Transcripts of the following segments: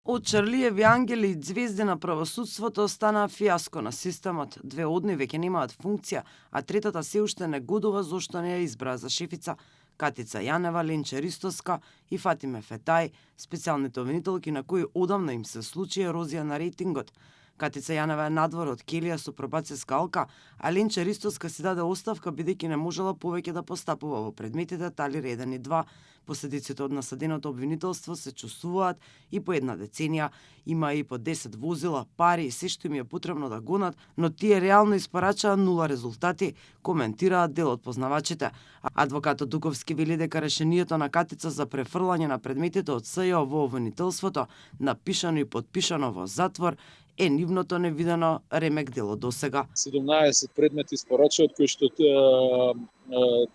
Од Чарлиеви ангели и ѕвезди на правосудството стана фиаско на системот. Две од нив веќе немаат функција, а третата се уште негодува зошто не ја избраа за шефица. Катица Јанева, Ленче Ристоска и Фатиме Фетај, специјалните обвинителки на кои одамна им се случи ерозија на рейтингот. Катица Јанева е надвор од Келија со пробацијска алка, а Ленче Ристоска си даде оставка бидејќи не можела повеќе да постапува во предметите Талир 1 и 2. Последиците од насаденото обвинителство се чувствуваат и по една деценија. Има и по 10 возила, пари, се што им е потребно да гонат, но тие реално испорачаа нула резултати, коментираат дел од познавачите. Адвокатот Дуковски вели дека решението на Катица за префрлање на предметите од СЈО во обвинителството, напишано и подпишано во затвор, е нивното невидено ремек дело досега. 17 предмети испорача, од кои што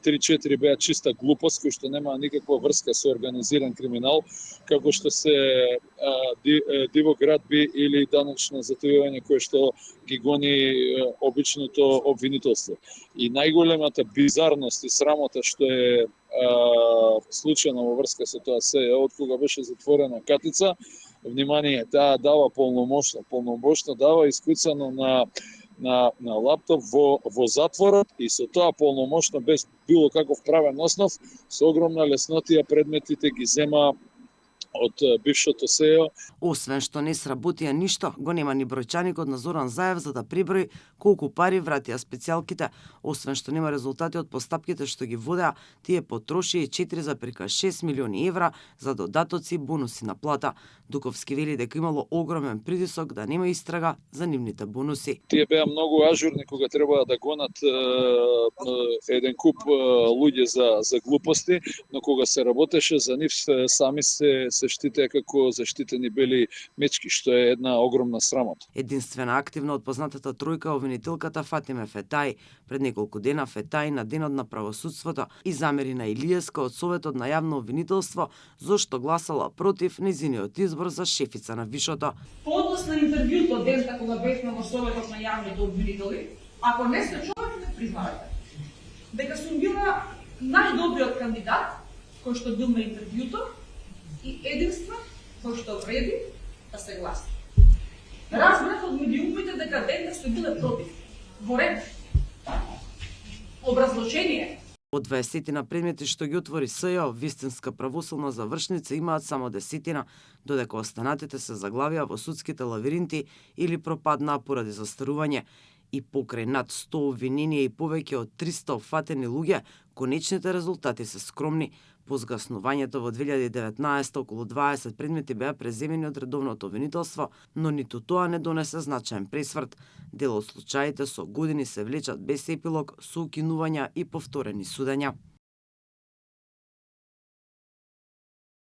3-4 беа чиста глупост, кои што немаа никаква врска со организиран криминал, како што се диво градби или даночно затојување кое што ги гони обичното обвинителство. И најголемата бизарност и срамота што е случајно во врска со тоа СЈО, од кога беше затворена Катица, внимание, таа дава полномошно дава искуцано на лаптоп во затворот и со тоа полномошно без било каков правен основ, со огромна леснотија предметите ги зема од бившото СЈО. Освен што не сработија ништо, го нема ни бројчаникот на Зоран Заев за да приброи колку пари вратија специјалките. Освен што нема резултати од постапките што ги водеа, тие потрошија 4,6 милиони евра за додатоци и бонуси на плата. Дуковски вели дека имало огромен притисок да нема истрага за нивните бонуси. Тие беа многу ажурни кога требаа да гонат еден куп луѓе за глупости, но кога се работеше за нив сами се штитеа како заштитени бели мечки, што е една огромна срамота. Единствена активна од познатата тројка обвинителката Фатиме Фетај. Пред неколку дена Фетај на денот на правосудството и замери на Илиевска од Советот на јавно обвинителство зошто гласала против нејзиниот избор за шефица на Вишото. По однос на интервјуто денеска кога бевме во Советот на јавните обвинители, ако не сте човек, не признавајте дека сум била најдобриот кандидат кој што бил на интервјуто и единствен кој што вреди да се гласи. Разбрав од медиумите дека денес сте биле против. Во ред. Образлучение. Од 20 предмети што ги отвори СЈО, вистинска правосудна завршница имаат само 10, додека останатите се заглавија во судските лавиринти или пропаднаа поради застарување. И покрај над 100 обвиненија и повеќе од 300 опфатени луѓе, конечните резултати се скромни. По згаснувањето во 2019 околу 20 предмети беа преземени од редовното обвинителство, но ниту тоа не донесе значаен пресврт. Дел од случаите со години се влечат без епилог, со укинувања и повторени судења.